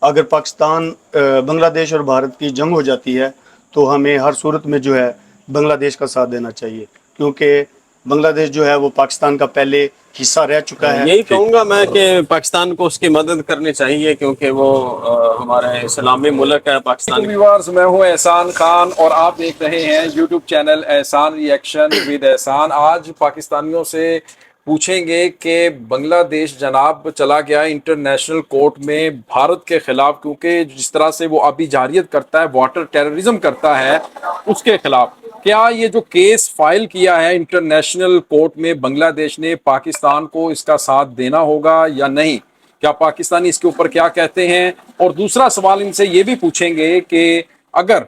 اگر پاکستان بنگلہ دیش اور بھارت کی جنگ ہو جاتی ہے تو ہمیں ہر صورت میں جو ہے بنگلہ دیش کا ساتھ دینا چاہیے، کیونکہ بنگلہ دیش جو ہے وہ پاکستان کا پہلے حصہ رہ چکا ہے۔ یہی کہوں گا میں کہ پاکستان کو اس کی مدد کرنی چاہیے، کیونکہ وہ ہمارے اسلامی ملک ہے پاکستان۔ ویورز، میں ہوں احسان خان اور آپ دیکھ رہے ہیں YouTube channel Ahsan reaction with Ahsan. آج پاکستانیوں سے پوچھیں گے کہ بنگلہ دیش جناب چلا گیا انٹرنیشنل کورٹ میں بھارت کے خلاف، کیونکہ جس طرح سے وہ آبی جارحیت کرتا ہے، واٹر ٹیررزم کرتا ہے، اس کے خلاف کیا یہ جو کیس فائل کیا ہے انٹرنیشنل کورٹ میں بنگلہ دیش نے، پاکستان کو اس کا ساتھ دینا ہوگا یا نہیں؟ کیا پاکستانی اس کے اوپر کیا کہتے ہیں؟ اور دوسرا سوال ان سے یہ بھی پوچھیں گے کہ اگر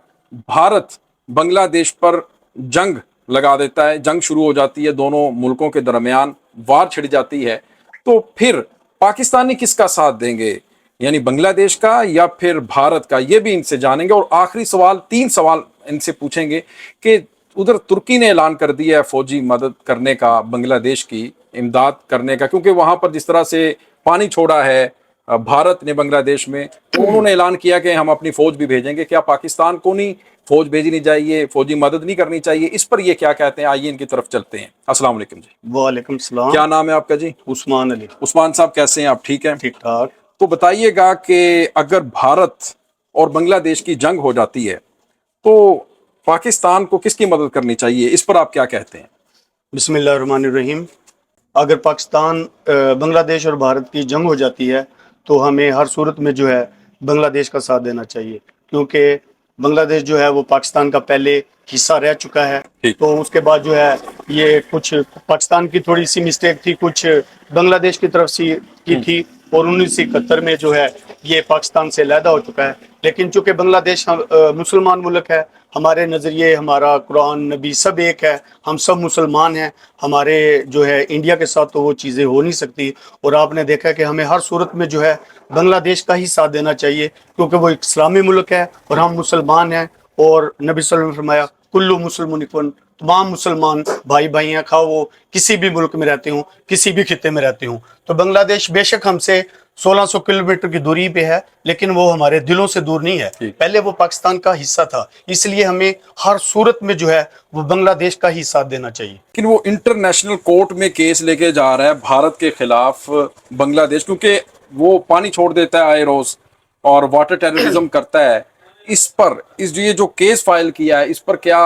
بھارت بنگلہ دیش پر جنگ لگا دیتا ہے، جنگ شروع ہو جاتی ہے، دونوں ملکوں کے درمیان وار چھڑ جاتی ہے، تو پھر پاکستانی کس کا ساتھ دیں گے؟ یعنی بنگلہ دیش کا یا پھر بھارت کا؟ یہ بھی ان سے جانیں گے۔ اور آخری سوال، 3 سوال ان سے پوچھیں گے کہ ادھر ترکی نے اعلان کر دیا ہے فوجی مدد کرنے کا، بنگلہ دیش کی امداد کرنے کا، کیونکہ وہاں پر جس طرح سے پانی چھوڑا ہے بھارت نے بنگلہ دیش میں، تو انہوں نے اعلان کیا کہ ہم اپنی فوج بھی بھیجیں گے۔ کیا پاکستان کو نہیں فوج بھیجنی چاہیے، فوجی مدد نہیں کرنی چاہیے؟ اس پر یہ کیا کہتے ہیں، آئیے ان کی طرف چلتے ہیں۔ السلام علیکم جی۔ وعلیکم السلام۔ کیا نام ہے آپ کا جی؟ عثمان علی۔ عثمان صاحب کیسے ہیں آپ؟ ٹھیک ہیں؟ ٹھیک ٹھاک۔ تو بتائیے گا کہ اگر بھارت اور بنگلہ دیش کی جنگ ہو جاتی ہے تو پاکستان کو کس کی مدد کرنی چاہیے؟ اس پر آپ کیا کہتے ہیں؟ بسم اللہ الرحمن الرحیم۔ اگر پاکستان بنگلہ دیش اور بھارت کی جنگ ہو جاتی ہے تو ہمیں ہر صورت میں جو ہے بنگلہ دیش کا ساتھ دینا چاہیے، کیونکہ بنگلہ دیش جو ہے وہ پاکستان کا پہلے حصہ رہ چکا ہے۔ تو اس کے بعد جو ہے یہ کچھ پاکستان کی تھوڑی سی مسٹیک تھی، کچھ بنگلہ دیش کی طرف سے کی تھی، اور 1971 میں جو ہے یہ پاکستان سے علیحدہ ہو چکا ہے۔ لیکن چونکہ بنگلہ دیش مسلمان ملک ہے، ہمارے نظریے، ہمارا قرآن، نبی سب ایک ہے، ہم سب مسلمان ہیں، ہمارے جو ہے انڈیا کے ساتھ تو وہ چیزیں ہو نہیں سکتی۔ اور آپ نے دیکھا کہ ہمیں ہر صورت میں جو ہے بنگلہ دیش کا ہی ساتھ دینا چاہیے، کیونکہ وہ ایک اسلامی ملک ہے اور ہم مسلمان ہیں، اور نبی صلی اللہ علیہ وسلم نے فرمایا کلو مسلم، تمام مسلمان بھائی بھائی ہیں، خواہ وہ کسی بھی ملک میں رہتے ہوں، کسی بھی خطے میں رہتے ہوں۔ تو بنگلہ دیش بے شک ہم سے 1600 کلومیٹر کی دوری پہ ہے، لیکن وہ ہمارے دلوں سے دور نہیں ہے، پہلے وہ پاکستان کا حصہ تھا، اس لیے ہمیں ہر صورت میں جو ہے وہ بنگلہ دیش کا ہی ساتھ دینا چاہیے۔ لیکن وہ انٹرنیشنل کورٹ میں کیس لے کے جا رہا ہے بھارت کے خلاف بنگلہ دیش، کیونکہ وہ پانی چھوڑ دیتا ہے آئے روز اور واٹر ٹیررزم کرتا ہے۔ اس پر یہ جو کیس فائل کیا ہے، اس پر کیا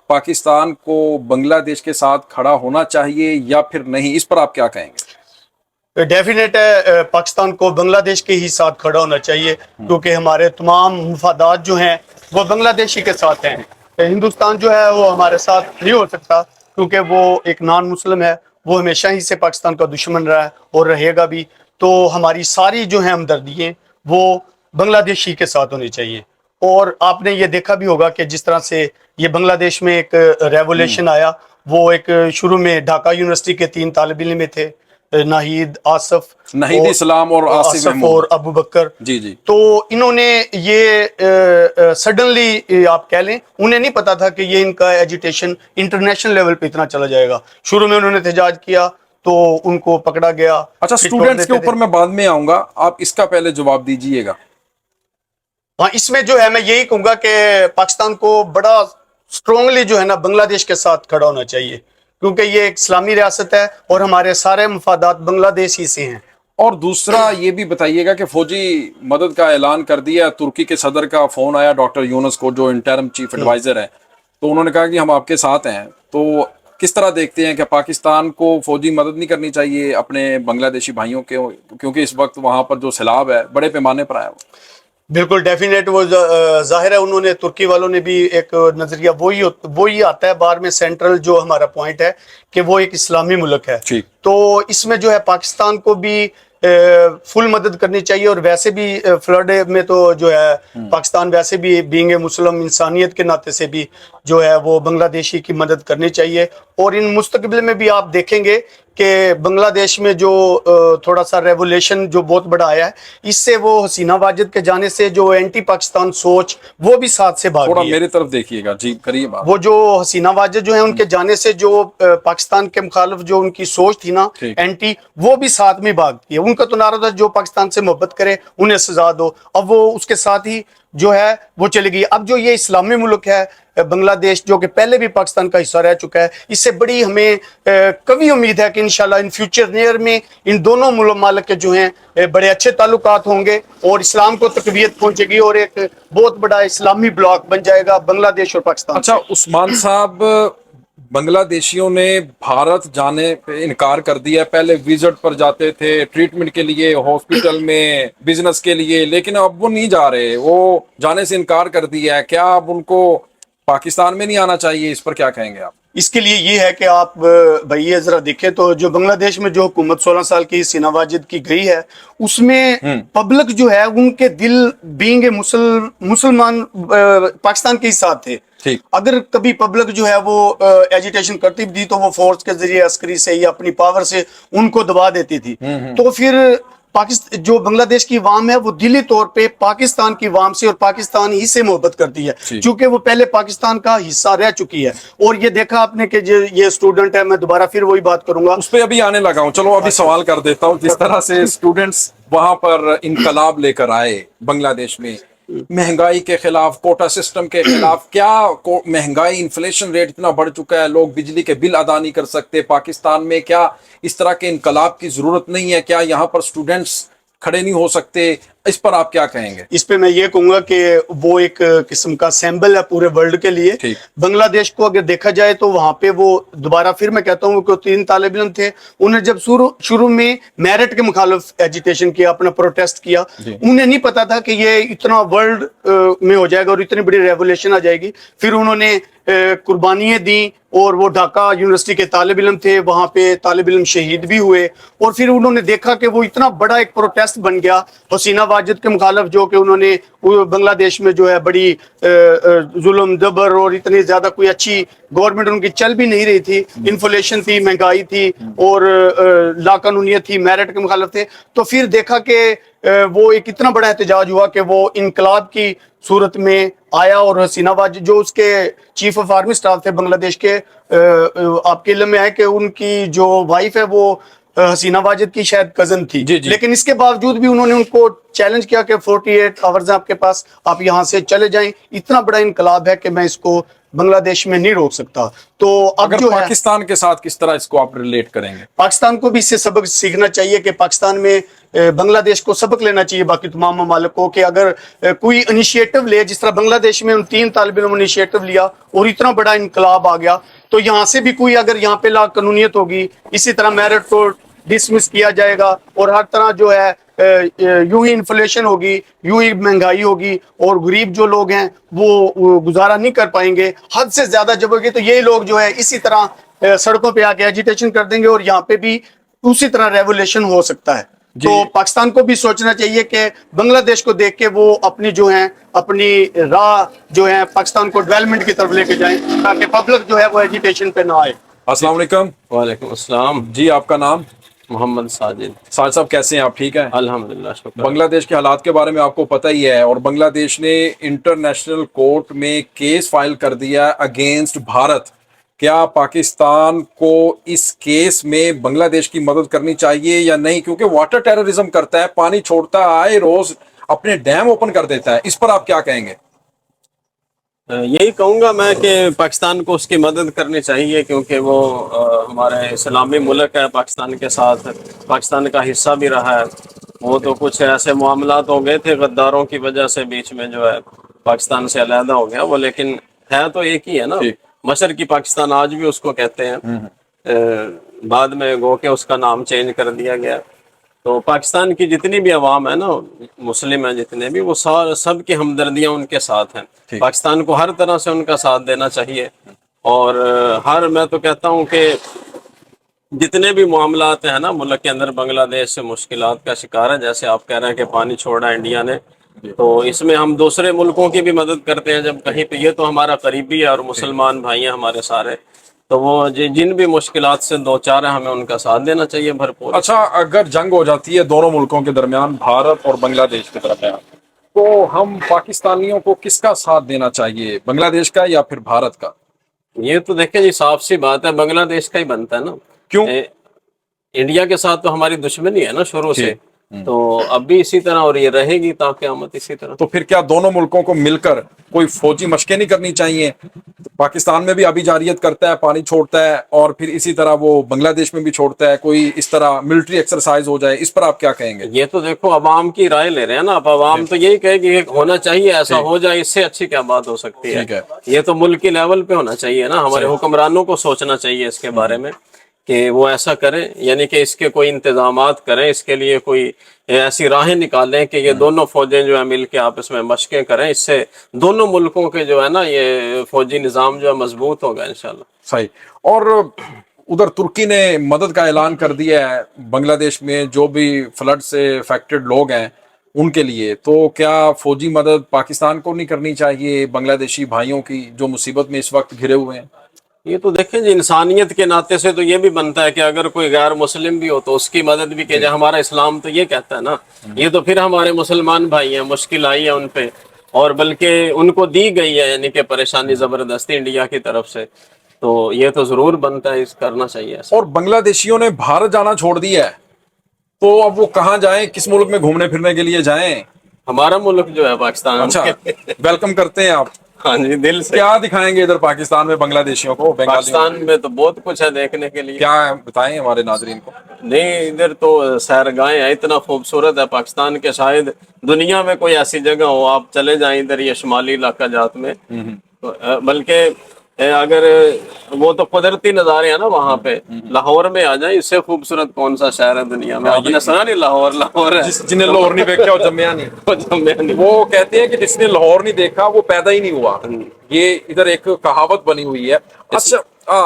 پاکستان کو بنگلہ دیش کے ساتھ کھڑا ہونا چاہیے یا پھر نہیں؟ اس پر آپ کیا کہیں گے؟ ڈیفینیٹ ہے، پاکستان کو بنگلہ دیش کے ہی ساتھ کھڑا ہونا چاہیے، کیونکہ ہمارے تمام مفادات جو ہیں وہ بنگلہ دیشی کے ساتھ ہیں۔ ہندوستان جو ہے وہ ہمارے ساتھ نہیں ہو سکتا، کیونکہ وہ ایک نان مسلم ہے، وہ ہمیشہ ہی سے پاکستان کا دشمن رہا ہے اور رہے گا بھی۔ تو ہماری ساری جو ہیں ہمدردیاں وہ بنگلہ دیشی کے ساتھ ہونی چاہیے۔ اور آپ نے یہ دیکھا بھی ہوگا کہ جس طرح سے یہ بنگلہ دیش میں ایک ریولیوشن آیا، وہ ایک شروع میں ڈھاکہ یونیورسٹی کے 3 طالب علم تھے، ناہید، آصف، ناہید اسلام اور آصف اور ابو بکر۔ جی جی۔ تو انہوں نے یہ سڈنلی آپ کہہ لیں، انہیں نہیں پتا تھا کہ یہ ان کا ایجیٹیشن انٹرنیشنل لیول پہ اتنا چلا جائے گا۔ شروع میں انہوں نے احتجاج کیا تو ان کو پکڑا گیا۔ اچھا، سٹوڈنٹس کے اوپر میں بعد میں آؤں گا، آپ اس کا پہلے جواب دیجئے گا۔ ہاں، اس میں جو ہے میں یہی کہوں گا کہ پاکستان کو بڑا اسٹرانگلی جو ہے نا بنگلہ دیش کے ساتھ کھڑا ہونا چاہیے، کیونکہ یہ ایک اسلامی ریاست ہے اور ہمارے سارے مفادات بنگلہ دیش ہی سے ہیں۔ اور دوسرا یہ بھی بتائیے گا کہ فوجی مدد کا اعلان کر دیا، ترکی کے صدر کا فون آیا ڈاکٹر یونس کو، جو انٹرم چیف ایڈوائزر ہیں، تو انہوں نے کہا کہ ہم آپ کے ساتھ ہیں۔ تو کس طرح دیکھتے ہیں کہ پاکستان کو فوجی مدد نہیں کرنی چاہیے اپنے بنگلہ دیشی بھائیوں کے، کیونکہ اس وقت وہاں پر جو سیلاب ہے بڑے پیمانے پر آیا ہوا؟ بالکل ڈیفینیٹ، وہ ظاہر ہے انہوں نے، ترکی والوں نے بھی ایک نظریہ وہی آتا ہے بار میں، سینٹرل جو ہمارا پوائنٹ ہے کہ وہ ایک اسلامی ملک ہے۔ تو اس میں جو ہے پاکستان کو بھی فل مدد کرنی چاہیے، اور ویسے بھی فلڈ میں تو جو ہے پاکستان ویسے بھی بینگ اے مسلم انسانیت کے ناطے سے بھی جو ہے وہ بنگلہ دیشی کی مدد کرنی چاہیے۔ اور ان مستقبل میں بھی آپ دیکھیں گے کہ بنگلہ دیش میں جو تھوڑا سا ریولیشن جو بہت بڑا آیا ہے، اس سے وہ حسینہ واجد کے جانے سے جو اینٹی پاکستان سوچ وہ بھی ساتھ سے بھاگ تھوڑا گئی ہے۔ میری طرف دیکھیے گا جی، کریے بات۔ وہ جو حسینہ واجد جو ہیں ان کے جانے سے جو پاکستان کے مخالف جو ان کی سوچ تھی نا ٹھیک۔ اینٹی، وہ بھی ساتھ میں بھاگتی ہے۔ ان کا تو نعرہ تھا جو پاکستان سے محبت کرے انہیں سزا دو، اب وہ اس کے ساتھ ہی جو ہے وہ چلی گئی۔ اب جو یہ اسلامی ملک ہے بنگلہ دیش، جو کہ پہلے بھی پاکستان کا حصہ رہ چکا ہے، اس سے بڑی ہمیں قوی امید ہے کہ انشاءاللہ ان فیوچر نیئر میں ان دونوں ممالک کے جو ہیں بڑے اچھے تعلقات ہوں گے اور اسلام کو تقویت پہنچے گی اور ایک بہت بڑا اسلامی بلاک بن جائے گا بنگلہ دیش اور پاکستان۔ اچھا عثمان صاحب، بنگلہ دیشیوں نے بھارت جانے پہ انکار کر دیا، پہلے وزٹ پر جاتے تھے ٹریٹمنٹ کے لیے، ہاسپٹل میں، بزنس کے لیے، لیکن اب وہ نہیں جا رہے، وہ جانے سے انکار کر دیا ہے۔ کیا اب ان کو پاکستان میں نہیں آنا چاہیے؟ اس پر کیا کہیں گے آپ؟ اس کے لیے یہ ہے کہ آپ بھائی یہ ذرا دیکھیں تو جو بنگلہ دیش میں جو حکومت 16 سال کی حسینہ واجد کی گئی ہے، اس میں پبلک جو ہے ان کے دل بینگ مسلمان پاکستان کے ہی ساتھ تھے۔ ٹھیک۔ اگر کبھی پبلک جو ہے وہ ایجیٹیشن کرتی بھی تھی تو وہ فورس کے ذریعے، عسکری سے یا اپنی پاور سے ان کو دبا دیتی تھی، تو پھر جو بنگلہ دیش کی عوام ہے وہ دلی طور پہ پاکستان کی عوام سے اور پاکستان ہی سے محبت کرتی ہے، چونکہ وہ پہلے پاکستان کا حصہ رہ چکی ہے۔ اور یہ دیکھا آپ نے کہ یہ اسٹوڈنٹ ہے، میں دوبارہ پھر وہی بات کروں گا اس پہ ابھی آنے لگا ہوں، چلو ابھی سوال کر دیتا ہوں۔ جس طرح سے اسٹوڈنٹس وہاں پر انقلاب لے کر آئے بنگلہ دیش میں، مہنگائی کے خلاف، کوٹا سسٹم کے خلاف، کیا مہنگائی، انفلیشن ریٹ اتنا بڑھ چکا ہے، لوگ بجلی کے بل ادا نہیں کر سکتے پاکستان میں، کیا اس طرح کے انقلاب کی ضرورت نہیں ہے؟ کیا یہاں پر اسٹوڈنٹس کھڑے نہیں ہو سکتے؟ اس پر آپ کیا کہیں گے؟ اس پہ میں یہ کہوں گا کہ وہ ایک قسم کا سیمبل ہے پورے ورلڈ کے لیے۔ بنگلہ دیش کو اگر دیکھا جائے تو وہاں پہ وہ دوبارہ پھر میں کہتا ہوں کہ 3 طالب علم تھے، انہیں جب شروع میں میرٹ کے مخالف ایجیٹیشن کیا، اپنا پروٹیسٹ کیا، انہیں نہیں پتا تھا کہ یہ اتنا ورلڈ میں ہو جائے گا اور اتنی بڑی ریولیشن آ جائے گی۔ پھر انہوں نے قربانیاں دیں اور وہ ڈھاکہ یونیورسٹی کے طالب علم تھے، وہاں پہ طالب علم شہید بھی ہوئے، اور پھر انہوں نے دیکھا کہ وہ اتنا بڑا ایک پروٹیسٹ بن گیا حسینہ واجد کے مخالف، جو کہ انہوں نے بنگلہ دیش میں جو ہے بڑی ظلم جبر اور اتنی زیادہ کوئی اچھی گورنمنٹ ان کی چل بھی نہیں رہی تھی، انفلیشن تھی، مہنگائی تھی اور لا قانونیت تھی، میرٹ کے مخالف تھے۔ تو پھر دیکھا کہ وہ ایک اتنا بڑا احتجاج ہوا کہ وہ انقلاب کی صورت میں آیا، اور حسینہ واجد جو اس کے چیف آف آرمی سٹاف تھے بنگلہ دیش کے، آپ کے علم میں ہے کہ ان کی جو وائف ہے وہ حسینہ واجد کی شاید کزن تھی، لیکن اس کے باوجود بھی انہوں نے ان کو چیلنج کیا کہ 48 آورز ہیں آپ کے پاس، آپ یہاں سے چلے جائیں، اتنا بڑا انقلاب ہے کہ میں اس کو بنگلہ دیش میں نہیں روک سکتا۔ تو اب جو ہے پاکستان کے ساتھ کس طرح اس کو آپ ریلیٹ کریں گے؟ پاکستان کو بھی اس سے سبق سیکھنا چاہیے کہ پاکستان میں بنگلہ دیش کو سبق لینا چاہیے باقی تمام ممالک کو، کہ اگر کوئی انیشیٹو لے، جس طرح بنگلہ دیش میں ان 3 طالب علموں نے انیشیٹو لیا اور اتنا بڑا انقلاب آ گیا، تو یہاں سے بھی کوئی اگر یہاں پہ لا قانونیت ہوگی، اسی طرح میرٹ کو ڈسمس کیا جائے گا اور ہر طرح جو ہے یوں ہی انفلیشن ہوگی، یوں ہی مہنگائی ہوگی اور غریب جو لوگ ہیں وہ گزارا نہیں کر پائیں گے، حد سے زیادہ جب ہوگی تو یہی لوگ جو ہے اسی طرح سڑکوں پہ آ کے ایجیٹیشن کر دیں گے اور یہاں پہ بھی اسی طرح ریولیشن ہو سکتا ہے۔ تو پاکستان کو بھی سوچنا چاہیے کہ بنگلہ دیش کو دیکھ کے وہ اپنی جو ہیں اپنی راہ جو ہے پاکستان کو ڈیولپمنٹ کی طرف لے کے جائیں، تاکہ پبلک جو ہے وہ ایجیٹیشن پہ نہ آئے۔ السلام علیکم۔ وعلیکم السلام۔ جی آپ کا نام؟ محمد ساجد۔ ساجد صاحب کیسے ہیں آپ؟ ٹھیک ہیں الحمدللہ، شکر۔ بنگلہ دیش کے حالات کے بارے میں آپ کو پتہ ہی ہے، اور بنگلہ دیش نے انٹرنیشنل کورٹ میں کیس فائل کر دیا اگینسٹ بھارت۔ کیا پاکستان کو اس کیس میں بنگلہ دیش کی مدد کرنی چاہیے یا نہیں؟ کیونکہ واٹر ٹیررزم کرتا ہے، پانی چھوڑتا ہے، آئے روز اپنے ڈیم اوپن کر دیتا ہے، اس پر آپ کیا کہیں گے؟ یہی کہوں گا میں کہ پاکستان کو اس کی مدد کرنی چاہیے، کیونکہ وہ ہمارے اسلامی ملک ہے، پاکستان کے ساتھ پاکستان کا حصہ بھی رہا ہے۔ وہ تو کچھ ایسے معاملات ہو گئے تھے غداروں کی وجہ سے، بیچ میں جو ہے پاکستان سے علیحدہ ہو گیا وہ، لیکن ہے تو ایک ہی ہے نا، مشرقی پاکستان آج بھی اس کو کہتے ہیں، بعد میں گو کہ اس کا نام چینج کر دیا گیا۔ تو پاکستان کی جتنی بھی عوام ہے نا، مسلم ہیں جتنے بھی، وہ سب کی ہمدردیاں ان کے ساتھ ہیں۔ پاکستان کو ہر طرح سے ان کا ساتھ دینا چاہیے، اور میں تو کہتا ہوں کہ جتنے بھی معاملات ہیں نا ملک کے اندر، بنگلہ دیش سے مشکلات کا شکار ہے، جیسے آپ کہہ رہے ہیں کہ پانی چھوڑا انڈیا نے، تو اس میں ہم دوسرے ملکوں کی بھی مدد کرتے ہیں جب کہیں پہ، یہ تو ہمارا قریبی ہے اور مسلمان بھائی ہیں ہمارے سارے، تو وہ جن بھی مشکلات سے دو چار ہیں ہمیں ان کا ساتھ دینا چاہیے بھرپور. اچھا اگر جنگ ہو جاتی ہے دونوں ملکوں کے درمیان، بھارت اور بنگلہ دیش کے درمیان، تو ہم پاکستانیوں کو کس کا ساتھ دینا چاہیے، بنگلہ دیش کا یا پھر بھارت کا؟ یہ تو دیکھیں جی صاف سی بات ہے، بنگلہ دیش کا ہی بنتا ہے نا. کیوں؟ انڈیا کے ساتھ تو ہماری دشمنی ہے نا شروع سے، ٹھیک. تو اب بھی اسی طرح اور یہ رہے گی تا قیامت اسی طرح. تو پھر کیا دونوں ملکوں کو مل کر کوئی فوجی مشقیں نہیں کرنی چاہیے؟ پاکستان میں بھی ابھی جارحیت کرتا ہے، پانی چھوڑتا ہے، اور پھر اسی طرح وہ بنگلہ دیش میں بھی چھوڑتا ہے، کوئی اس طرح ملٹری ایکسرسائز ہو جائے، اس پر آپ کیا کہیں گے؟ یہ تو دیکھو عوام کی رائے لے رہے ہیں نا، اب عوام تو یہی کہے کہ ہونا چاہیے، ایسا ٹھیک. ہو جائے، اس سے اچھی کیا بات ہو سکتی ٹھیک ہے. یہ تو ملک کی لیول پہ ہونا چاہیے نا، ہمارے صحیح. حکمرانوں کو سوچنا چاہیے اس کے بارے میں کہ وہ ایسا کریں، یعنی کہ اس کے کوئی انتظامات کریں، اس کے لیے کوئی ایسی راہیں نکالیں کہ یہ دونوں فوجیں جو ہے مل کے آپس میں مشقیں کریں، اس سے دونوں ملکوں کے جو ہے نا یہ فوجی نظام جو ہے مضبوط ہوگا انشاءاللہ. صحیح. اور ادھر ترکی نے مدد کا اعلان کر دیا ہے بنگلہ دیش میں جو بھی فلڈ سے افیکٹڈ لوگ ہیں ان کے لیے، تو کیا فوجی مدد پاکستان کو نہیں کرنی چاہیے بنگلہ دیشی بھائیوں کی جو مصیبت میں اس وقت گھرے ہوئے ہیں؟ یہ تو دیکھیں جی انسانیت کے ناطے سے تو یہ بھی بنتا ہے کہ اگر کوئی غیر مسلم بھی ہو تو اس کی مدد بھی کی جائے. ہمارا اسلام تو یہ کہتا ہے نا. یہ تو پھر ہمارے مسلمان بھائی ہیں، مشکل آئی ہے ان پہ، اور بلکہ ان کو دی گئی ہے یعنی کہ پریشانی زبردستی انڈیا کی طرف سے، تو یہ تو ضرور بنتا ہے، اس کرنا چاہیے ایسا. اور بنگلہ دیشیوں نے بھارت جانا چھوڑ دیا ہے، تو اب وہ کہاں جائیں، کس ملک میں گھومنے پھرنے کے لیے جائیں؟ ہمارا ملک جو ہے پاکستان. اچھا ویلکم کرتے ہیں آپ. ہاں جی دل سے. کیا دکھائیں گے ادھر پاکستان میں بنگلہ دیشیوں کو، بنگالیوں پاکستان میں تو بہت کچھ ہے دیکھنے کے لیے. کیا ہے بتائیں ہمارے ناظرین کو. نہیں ادھر تو سیرگاہیں ہیں، اتنا خوبصورت ہے پاکستان کے، شاید دنیا میں کوئی ایسی جگہ ہو آپ چلے جائیں ادھر یہ شمالی علاقہ جات میں، بلکہ اگر وہ تو قدرتی نظارے ہیں نا وہاں پہ. لاہور میں آ جائیں، اس سے خوبصورت کون سا شہر ہے دنیا میں؟ آپ نے سنا نہیں لاہور ہے. جنہیں لاہور نہیں دیکھا وہ جمیا نہیں. وہ کہتے ہیں کہ جس نے لاہور نہیں دیکھا وہ پیدا ہی نہیں ہوا. یہ ادھر ایک کہاوت بنی ہوئی ہے. اچھا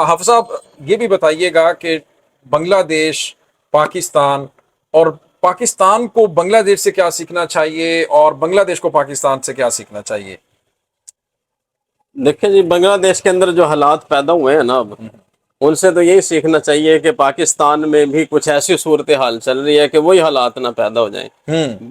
حافظ صاحب یہ بھی بتائیے گا کہ بنگلہ دیش، پاکستان، اور پاکستان کو بنگلہ دیش سے کیا سیکھنا چاہیے اور بنگلہ دیش کو پاکستان سے کیا سیکھنا چاہیے؟ دیکھیں جی بنگلہ دیش کے اندر جو حالات پیدا ہوئے ہیں نا اب، ان سے تو یہی سیکھنا چاہیے کہ پاکستان میں بھی کچھ ایسی صورتحال چل رہی ہے کہ وہی حالات نہ پیدا ہو جائیں.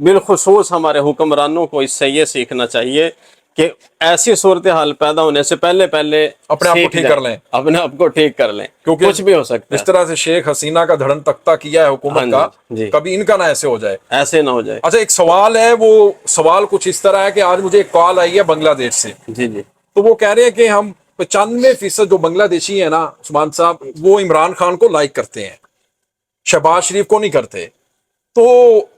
بالخصوص ہمارے حکمرانوں کو اس سے یہ سیکھنا چاہیے کہ ایسی صورتحال پیدا ہونے سے پہلے اپنے آپ کو ٹھیک کر لیں، اپنے آپ کو ٹھیک کر لیں، کیونکہ کچھ بھی ہو سکتا ہے. اس طرح سے شیخ حسینہ کا دھڑن تختہ کیا ہے حکومت کا، کبھی ان کا نہ ایسے ہو جائے، ایسے نہ ہو جائے. اچھا ایک سوال ہے، وہ سوال کچھ اس طرح ہے کہ آج مجھے ایک کال آئی ہے بنگلہ دیش سے، جی جی. تو وہ کہہ رہے ہیں کہ ہم 95% جو بنگلہ دیشی ہیں نا عثمان صاحب، وہ عمران خان کو لائک کرتے ہیں، شہباز شریف کو نہیں کرتے. تو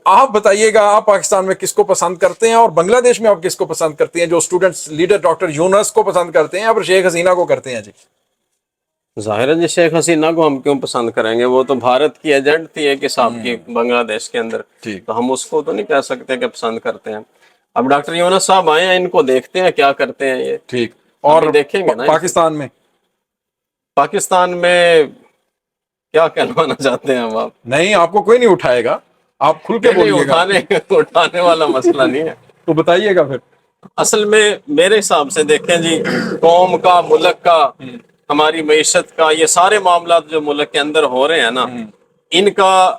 آپ بتائیے گا آپ پاکستان میں کس کو پسند کرتے ہیں اور بنگلہ دیش میں آپ کس کو پسند کرتے ہیں؟ جو اسٹوڈنٹس لیڈر ڈاکٹر یونس کو پسند کرتے ہیں یا پھر شیخ حسینہ کو کرتے ہیں؟ جی ظاہر ہے جی شیخ حسینہ کو ہم کیوں پسند کریں گے، وہ تو بھارت کی ایجنٹ تھی ایک حساب کی بنگلہ دیش کے اندر، تو ہم اس کو تو نہیں کہہ سکتے کہ پسند کرتے ہیں. اب ڈاکٹر یونس صاحب آئے ہیں، ان کو دیکھتے ہیں کیا کرتے ہیں یہ. ٹھیک. اور دیکھیں گے نا پاکستان میں، پاکستان میں کیا کہلوانا چاہتے ہیں آپ؟ نہیں آپ کو کوئی نہیں اٹھائے گا، آپ کھل کے بولیے گا. اٹھانے والا مسئلہ نہیں ہے. تو بتائیے گا پھر. اصل میں میرے حساب سے دیکھیں جی، قوم کا، ملک کا، ہماری معیشت کا، یہ سارے معاملات جو ملک کے اندر ہو رہے ہیں نا، ان کا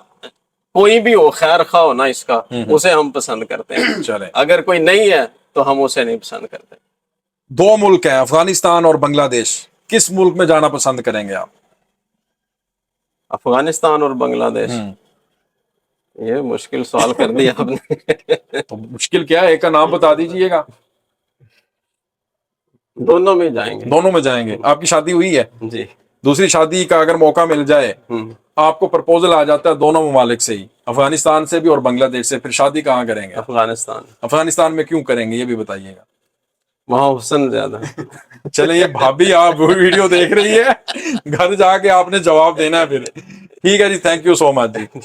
کوئی بھی ہو، خیر خواہ ہو نا اس کا، اسے ہم پسند کرتے ہیں. چلیں اگر کوئی نہیں ہے تو ہم اسے نہیں پسند کرتے. دو ملک ہیں افغانستان اور بنگلہ دیش، کس ملک میں جانا پسند کریں گے آپ؟ افغانستان اور بنگلہ دیش، یہ مشکل سوال کر دیا آپ نے. تو مشکل کیا ہے، ایک کا نام بتا دیجئے گا. دونوں میں جائیں گے. دونوں میں جائیں گے. آپ کی شادی ہوئی ہے؟ جی. دوسری شادی کا اگر موقع مل جائے، آپ کو پرپوزل آ جاتا ہے دونوں ممالک سے ہی، افغانستان سے بھی اور بنگلہ دیش سے، پھر شادی کہاں کریں گے؟ افغانستان. افغانستان میں کیوں کریں گے یہ بھی بتائیے گا. وہاں حسن زیادہ. چلے یہ بھابھی آپ ویڈیو دیکھ رہی ہے، گھر جا کے آپ نے جواب دینا ہے پھر. ٹھیک ہے جی، thank you so much G.